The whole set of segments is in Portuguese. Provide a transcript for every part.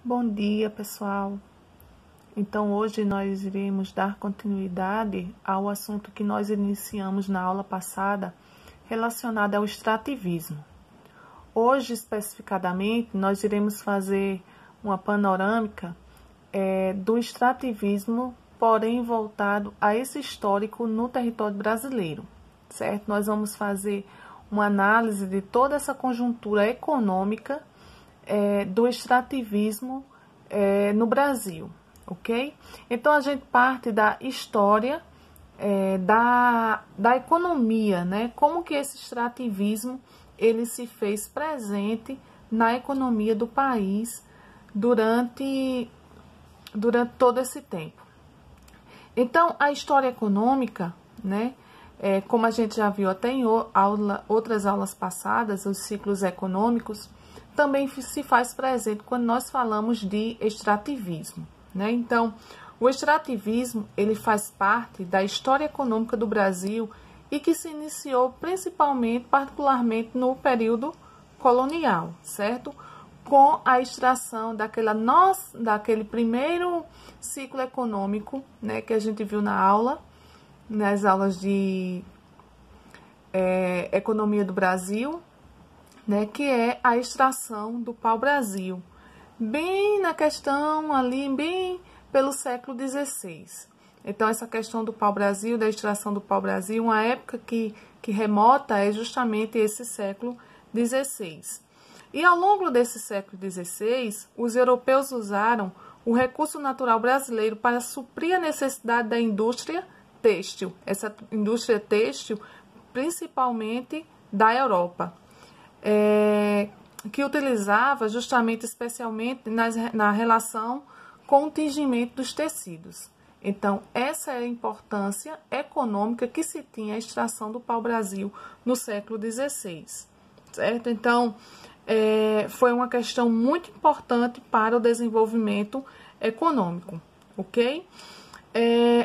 Bom dia, pessoal. Então, hoje nós iremos dar continuidade ao assunto que nós iniciamos na aula passada, relacionado ao extrativismo. Hoje, especificadamente, nós iremos fazer uma panorâmica do extrativismo, porém voltado a esse histórico no território brasileiro, certo? Nós vamos fazer uma análise de toda essa conjuntura econômica do extrativismo no Brasil, ok? Então, a gente parte da história da economia, né? Como que esse extrativismo ele se fez presente na economia do país durante todo esse tempo. Então, a história econômica, né? Como a gente já viu até em outras aulas passadas, os ciclos econômicos, também se faz presente quando nós falamos de extrativismo, né? Então, o extrativismo, ele faz parte da história econômica do Brasil e que se iniciou particularmente no período colonial, certo? Com a extração daquele primeiro ciclo econômico, né, que a gente viu nas aulas de economia do Brasil, né, que é a extração do pau-brasil, bem na questão ali, bem pelo século XVI. Então, essa questão do pau-brasil, da extração do pau-brasil, uma época que remota é justamente esse século XVI. E ao longo desse século XVI, os europeus usaram o recurso natural brasileiro para suprir a necessidade da indústria têxtil, essa indústria têxtil principalmente da Europa, que utilizava justamente, especialmente na relação com o tingimento dos tecidos. Então, essa é a importância econômica que se tinha a extração do pau-brasil no século XVI, certo? Então, foi uma questão muito importante para o desenvolvimento econômico, ok?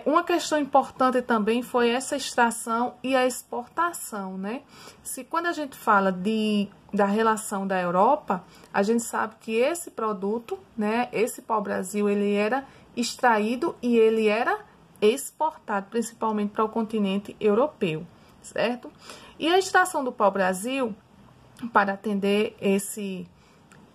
Uma questão importante também foi essa extração e a exportação, né? Quando a gente fala da relação da Europa, a gente sabe que esse produto, né, esse pau-brasil, ele era extraído e ele era exportado, principalmente para o continente europeu, certo? E a extração do pau-brasil, para atender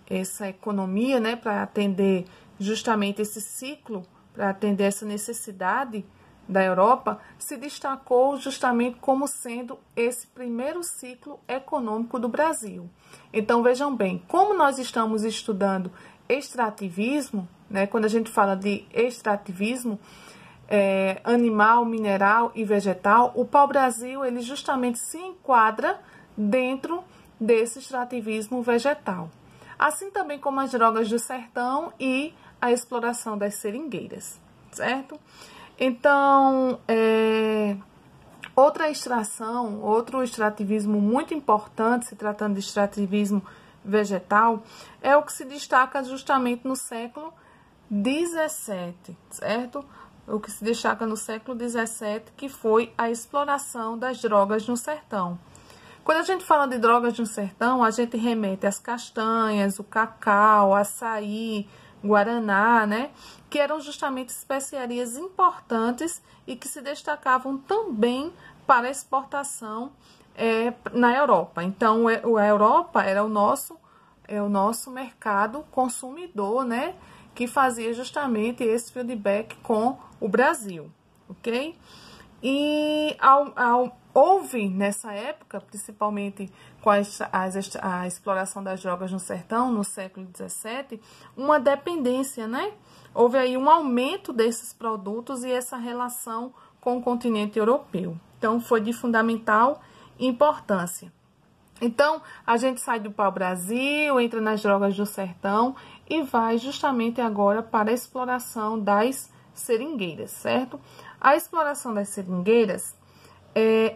essa economia, né, para atender justamente esse ciclo, para atender essa necessidade da Europa, se destacou justamente como sendo esse primeiro ciclo econômico do Brasil. Então, vejam bem, como nós estamos estudando extrativismo, né, quando a gente fala de extrativismo animal, mineral e vegetal, o pau-brasil ele justamente se enquadra dentro desse extrativismo vegetal. Assim também como as drogas do sertão e a exploração das seringueiras, certo? Então, outro extrativismo muito importante, se tratando de extrativismo vegetal, é o que se destaca justamente no século XVII, certo? O que se destaca no século XVII, que foi a exploração das drogas no sertão. Quando a gente fala de drogas no sertão, a gente remete às castanhas, o cacau, açaí, guaraná, né? Que eram justamente especiarias importantes e que se destacavam também para a exportação na Europa. Então, a Europa era o nosso mercado consumidor, né? Que fazia justamente esse feedback com o Brasil, ok? E houve nessa época, principalmente com a exploração das drogas no sertão, no século XVII, uma dependência, né? Houve aí um aumento desses produtos e essa relação com o continente europeu. Então, foi de fundamental importância. Então, a gente sai do pau-brasil, entra nas drogas do sertão e vai justamente agora para a exploração das seringueiras, certo? A exploração das seringueiras,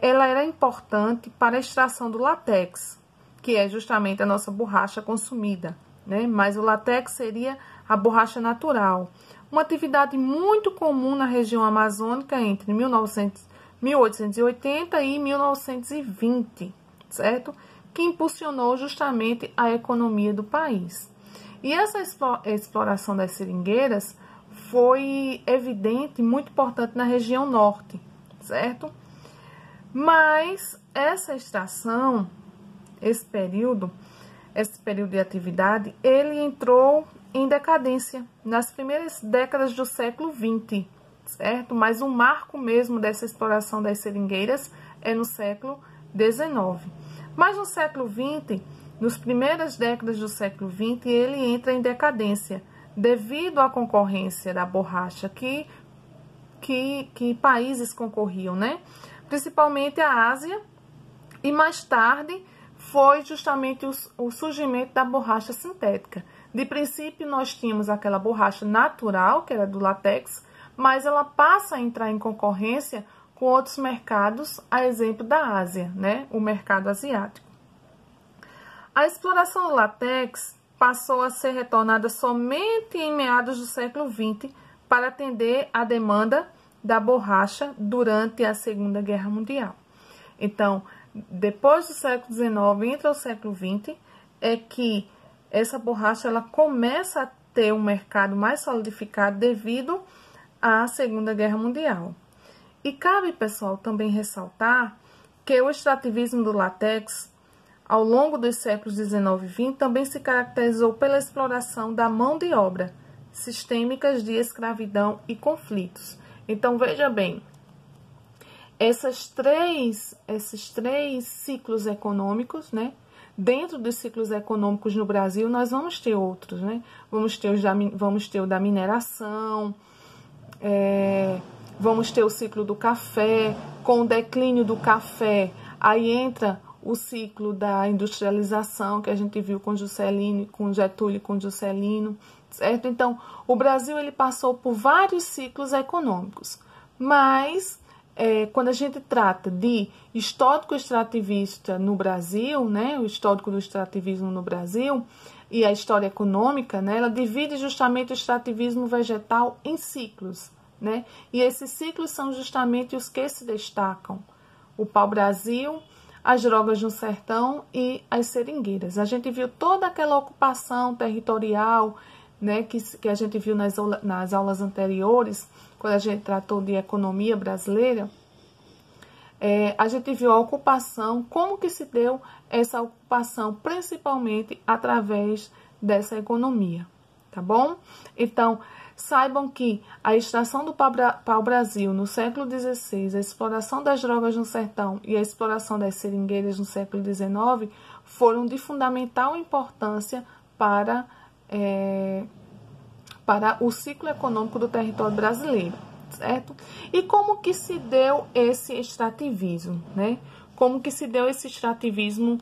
ela era importante para a extração do látex, que é justamente a nossa borracha consumida, né? Mas o látex seria a borracha natural. Uma atividade muito comum na região amazônica entre 1880 e 1920, certo? Que impulsionou justamente a economia do país. E essa exploração das seringueiras foi evidente, muito importante na região norte, certo? Mas essa extração, esse período de atividade, ele entrou em decadência nas primeiras décadas do século XX, certo? Mas o marco mesmo dessa exploração das seringueiras é no século XIX. Mas no século XX, nas primeiras décadas do século XX, ele entra em decadência devido à concorrência da borracha que países concorriam, né? Principalmente a Ásia, e mais tarde foi justamente o surgimento da borracha sintética. De princípio, nós tínhamos aquela borracha natural, que era do látex, mas ela passa a entrar em concorrência com outros mercados, a exemplo da Ásia, né? O mercado asiático. A exploração do látex passou a ser retornada somente em meados do século XX para atender à demanda da borracha durante a Segunda Guerra Mundial. Então, depois do século XIX, entra o século XX, é que essa borracha ela começa a ter um mercado mais solidificado devido à Segunda Guerra Mundial. E cabe, pessoal, também ressaltar que o extrativismo do látex, ao longo dos séculos XIX e XX, também se caracterizou pela exploração da mão de obra, sistêmicas de escravidão e conflitos. Então, veja bem, esses três ciclos econômicos, né? Dentro dos ciclos econômicos no Brasil, nós vamos ter outros, né? Vamos ter o da mineração, vamos ter o ciclo do café. Com o declínio do café, aí entra o ciclo da industrialização, que a gente viu com Juscelino, com Getúlio e com Juscelino, certo? Então, o Brasil ele passou por vários ciclos econômicos, mas quando a gente trata de histórico extrativista no Brasil, né, o histórico do extrativismo no Brasil e a história econômica, né, ela divide justamente o extrativismo vegetal em ciclos, né, e esses ciclos são justamente os que se destacam: o pau-brasil, as drogas no sertão e as seringueiras. A gente viu toda aquela ocupação territorial, né, que a gente viu nas aulas anteriores, quando a gente tratou de economia brasileira. A gente viu a ocupação, como que se deu essa ocupação, principalmente através dessa economia, tá bom? Então, saibam que a extração do pau-brasil no século XVI, a exploração das drogas no sertão e a exploração das seringueiras no século XIX foram de fundamental importância para o ciclo econômico do território brasileiro, certo? E como que se deu esse extrativismo, né? Como que se deu esse extrativismo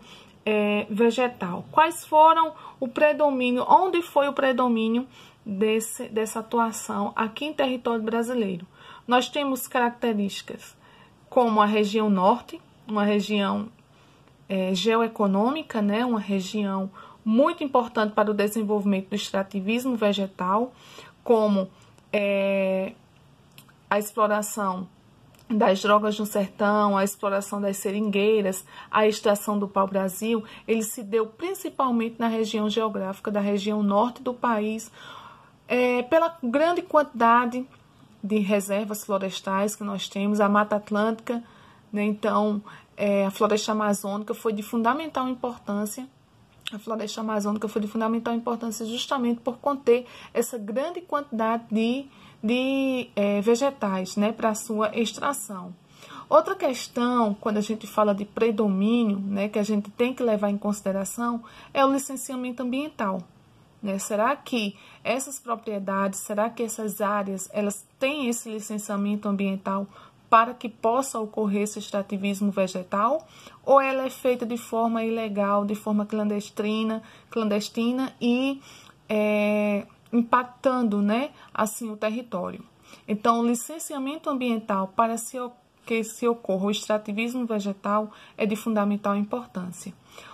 vegetal? Quais foram o predomínio, onde foi o predomínio dessa atuação aqui em território brasileiro? Nós temos características como a região norte, uma região geoeconômica, né? Uma região muito importante para o desenvolvimento do extrativismo vegetal, como a exploração das drogas no sertão, a exploração das seringueiras, a extração do pau-brasil. Ele se deu principalmente na região geográfica da região norte do país, pela grande quantidade de reservas florestais que nós temos, a Mata Atlântica, né? Então, a floresta amazônica foi de fundamental importância. A floresta amazônica foi de fundamental importância justamente por conter essa grande quantidade de vegetais, né, para a sua extração. Outra questão, quando a gente fala de predomínio, né, que a gente tem que levar em consideração, é o licenciamento ambiental. Né? Será que essas propriedades, será que essas áreas, elas têm esse licenciamento ambiental para que possa ocorrer esse extrativismo vegetal? Ou ela é feita de forma ilegal, de forma clandestina e impactando, né, assim, o território? Então, o licenciamento ambiental para que se ocorra o extrativismo vegetal é de fundamental importância.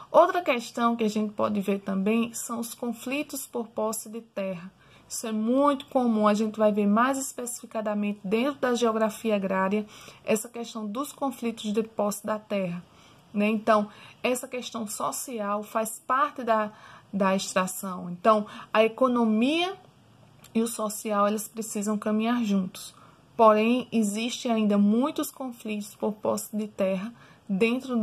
Outra questão que a gente pode ver também são os conflitos por posse de terra. Isso é muito comum, a gente vai ver mais especificadamente dentro da geografia agrária essa questão dos conflitos de posse da terra, né? Então, essa questão social faz parte da extração. Então, a economia e o social, elas precisam caminhar juntos. Porém, existem ainda muitos conflitos por posse de terra dentro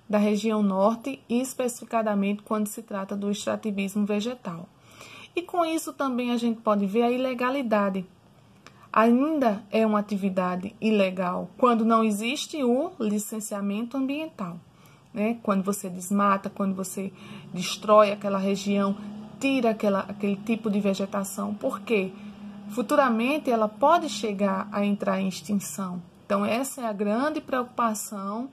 da região norte e especificadamente quando se trata do extrativismo vegetal. E com isso também a gente pode ver a ilegalidade. Ainda é uma atividade ilegal quando não existe o licenciamento ambiental, né? Quando você desmata, quando você destrói aquela região, tira aquele tipo de vegetação. Por quê? Futuramente ela pode chegar a entrar em extinção. Então essa é a grande preocupação,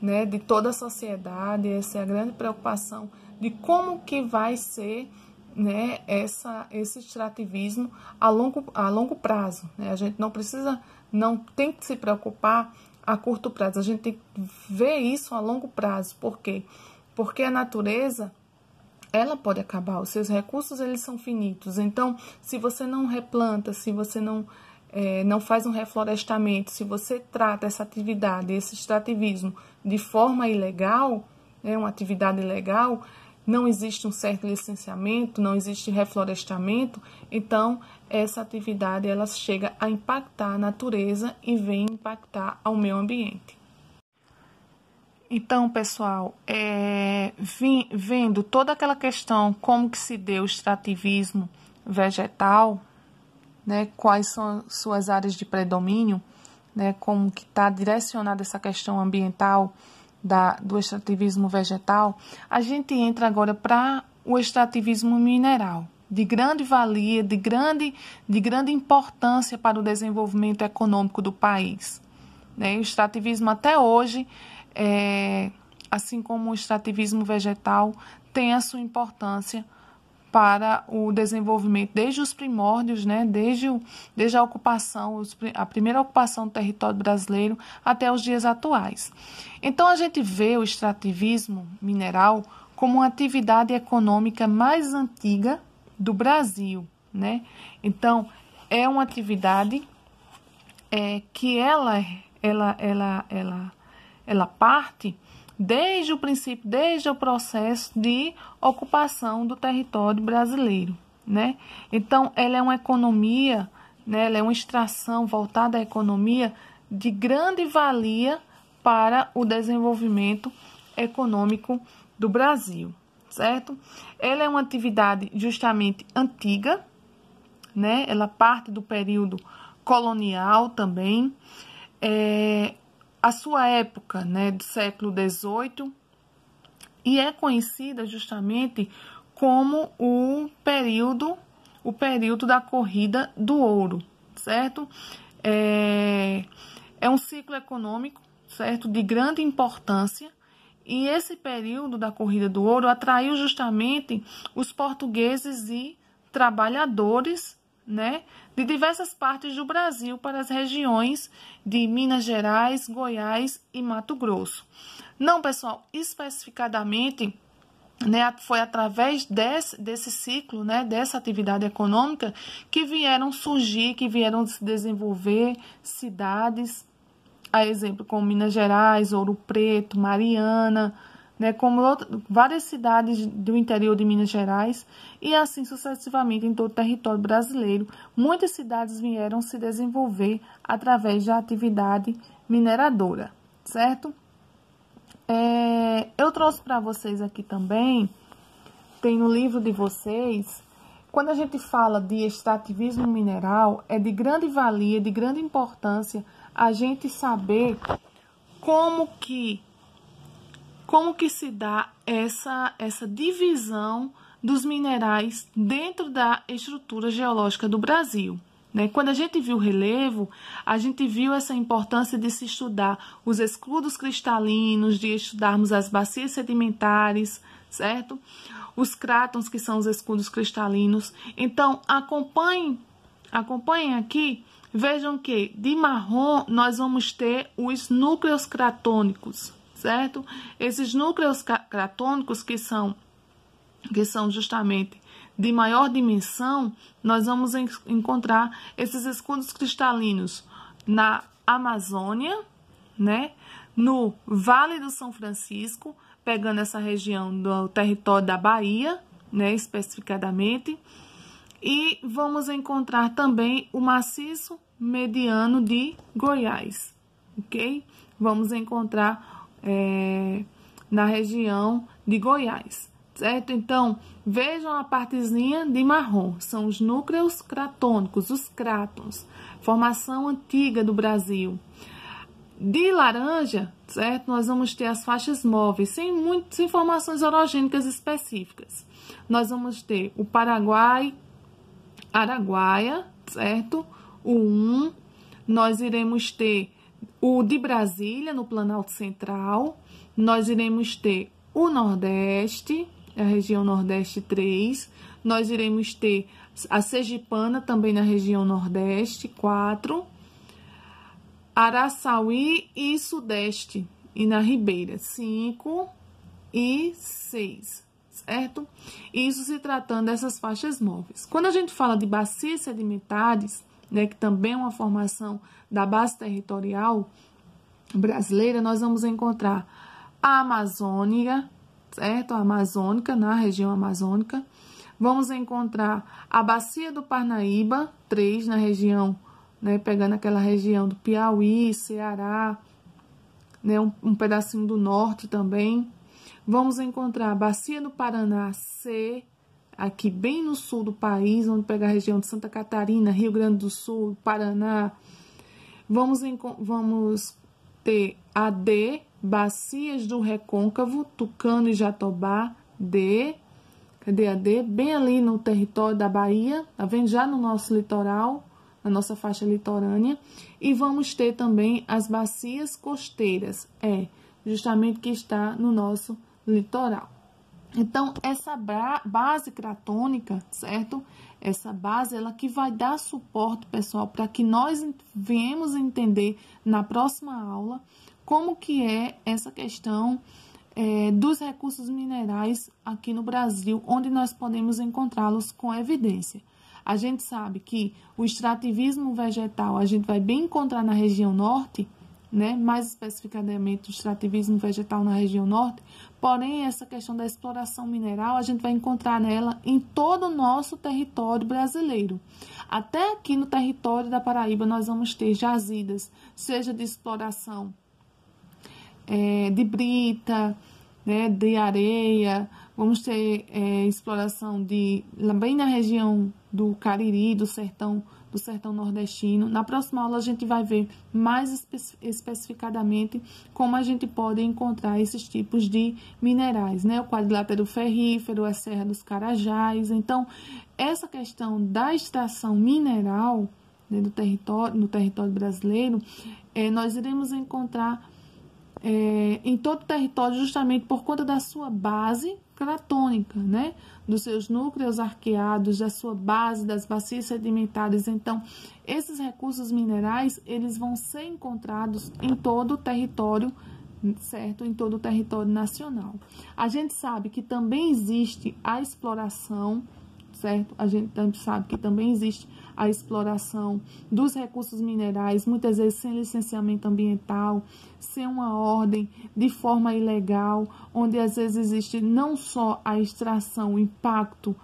né, de toda a sociedade, essa é a grande preocupação de como que vai ser, né, esse extrativismo a longo prazo, né? A gente não tem que se preocupar a curto prazo, a gente tem que ver isso a longo prazo. Por quê? Porque a natureza, ela pode acabar, os seus recursos, eles são finitos. Então, se você não replanta, se você não faz um reflorestamento, se você trata essa atividade, esse extrativismo de forma ilegal, né, uma atividade ilegal, não existe um certo licenciamento, não existe reflorestamento, então essa atividade ela chega a impactar a natureza e vem impactar ao meio ambiente. Então, pessoal, vendo toda aquela questão, como que se deu o extrativismo vegetal, né, quais são suas áreas de predomínio, né, como que está direcionada essa questão ambiental do extrativismo vegetal, a gente entra agora para o extrativismo mineral, de grande valia, de grande importância para o desenvolvimento econômico do país, né? O extrativismo até hoje, assim como o extrativismo vegetal, tem a sua importância para o desenvolvimento desde os primórdios, né, desde a ocupação, a primeira ocupação do território brasileiro até os dias atuais. Então, a gente vê o extrativismo mineral como uma atividade econômica mais antiga do Brasil, né? Então, é uma atividade que ela parte desde o princípio, desde o processo de ocupação do território brasileiro, né? Então, ela é uma economia, né? Ela é uma extração voltada à economia de grande valia para o desenvolvimento econômico do Brasil, certo? Ela é uma atividade justamente antiga, né? Ela parte do período colonial também, a sua época, né, do século XVIII, e é conhecida justamente como o período da corrida do ouro, certo? É um ciclo econômico, certo, de grande importância, e esse período da corrida do ouro atraiu justamente os portugueses e trabalhadores, né, de diversas partes do Brasil para as regiões de Minas Gerais, Goiás e Mato Grosso. Não, pessoal, especificadamente, né, foi através desse ciclo, né, dessa atividade econômica que vieram surgir, que vieram se desenvolver cidades, a exemplo como Minas Gerais, Ouro Preto, Mariana, né, como várias cidades do interior de Minas Gerais e assim sucessivamente em todo o território brasileiro. Muitas cidades vieram se desenvolver através da atividade mineradora, certo? Eu trouxe para vocês aqui também, tem no livro de vocês, quando a gente fala de extrativismo mineral, é de grande valia, de grande importância a gente saber como que se dá essa divisão dos minerais dentro da estrutura geológica do Brasil, né? Quando a gente viu o relevo, a gente viu essa importância de se estudar os escudos cristalinos, de estudarmos as bacias sedimentares, certo? Os crátons, que são os escudos cristalinos. Então, acompanhem aqui, vejam que de marrom nós vamos ter os núcleos cratônicos, certo? Esses núcleos cratônicos que são justamente de maior dimensão, nós vamos encontrar esses escudos cristalinos na Amazônia, né? No Vale do São Francisco, pegando essa região do território da Bahia, né, especificadamente. E vamos encontrar também o maciço mediano de Goiás, ok? Vamos encontrar na região de Goiás, certo? Então, vejam a partezinha de marrom, são os núcleos cratônicos, os crátons, formação antiga do Brasil. De laranja, certo? Nós vamos ter as faixas móveis, sem muitas informações orogênicas específicas. Nós vamos ter o Paraguai, Araguaia, certo? O 1, nós iremos ter o de Brasília, no Planalto Central, nós iremos ter o Nordeste, a região Nordeste 3, nós iremos ter a Sergipana, também na região Nordeste, 4, Araçauí e Sudeste, e na Ribeira, 5 e 6. Certo? Isso se tratando dessas faixas móveis. Quando a gente fala de bacias sedimentares, né, que também é uma formação da base territorial brasileira, nós vamos encontrar a Amazônia, certo? A Amazônica, na região amazônica. Vamos encontrar a Bacia do Parnaíba, 3, na região, né, pegando aquela região do Piauí, Ceará, né, um pedacinho do norte também. Vamos encontrar a Bacia do Paraná C, aqui bem no sul do país, onde pega a região de Santa Catarina, Rio Grande do Sul, Paraná. Vamos ter a D, Bacias do Recôncavo, Tucano e Jatobá, D. Cadê a D? Bem ali no território da Bahia, tá vendo? Já no nosso litoral, na nossa faixa litorânea. E vamos ter também as bacias costeiras, justamente que está no nosso litoral. Então, essa base cratônica, certo? Essa base, ela que vai dar suporte, pessoal, para que nós venhamos entender na próxima aula como que é essa questão dos recursos minerais aqui no Brasil, onde nós podemos encontrá-los com evidência. A gente sabe que o extrativismo vegetal a gente vai bem encontrar na região norte, né? Mais especificadamente o extrativismo vegetal na região norte, porém essa questão da exploração mineral a gente vai encontrar nela em todo o nosso território brasileiro. Até aqui no território da Paraíba nós vamos ter jazidas, seja de exploração de brita, né, de areia, vamos ter exploração bem na região do Cariri, do sertão nordestino. Na próxima aula a gente vai ver mais especificadamente como a gente pode encontrar esses tipos de minerais, né? O quadrilátero ferrífero, a Serra dos Carajás. Então, essa questão da extração mineral, né, no território brasileiro, nós iremos encontrar em todo o território, justamente por conta da sua base cratônica, né? Dos seus núcleos arqueados, da sua base, das bacias sedimentares. Então, esses recursos minerais, eles vão ser encontrados em todo o território, certo? Em todo o território nacional. A gente sabe que também existe a exploração, certo? A gente sabe que também existe a exploração dos recursos minerais, muitas vezes sem licenciamento ambiental, sem uma ordem, de forma ilegal, onde às vezes existe não só a extração, o impacto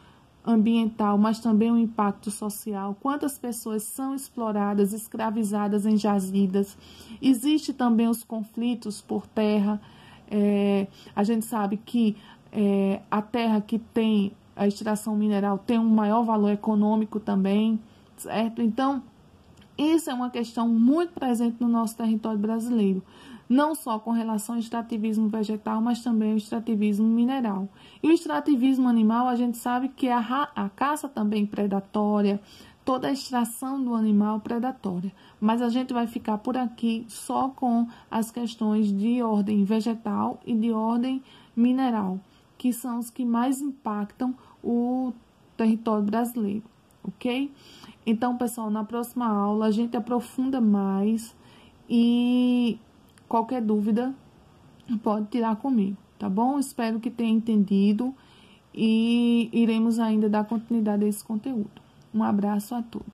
ambiental, mas também o impacto social. Quantas pessoas são exploradas, escravizadas em jazidas. Existe também os conflitos por terra. A gente sabe que a terra que tem a extração mineral tem um maior valor econômico também, certo? Então, isso é uma questão muito presente no nosso território brasileiro, não só com relação ao extrativismo vegetal, mas também ao extrativismo mineral. E o extrativismo animal, a gente sabe que é a caça também predatória, toda a extração do animal predatória. Mas a gente vai ficar por aqui só com as questões de ordem vegetal e de ordem mineral, que são os que mais impactam o território brasileiro, ok? Então, pessoal, na próxima aula a gente aprofunda mais e qualquer dúvida pode tirar comigo, tá bom? Espero que tenha entendido e iremos ainda dar continuidade a esse conteúdo. Um abraço a todos.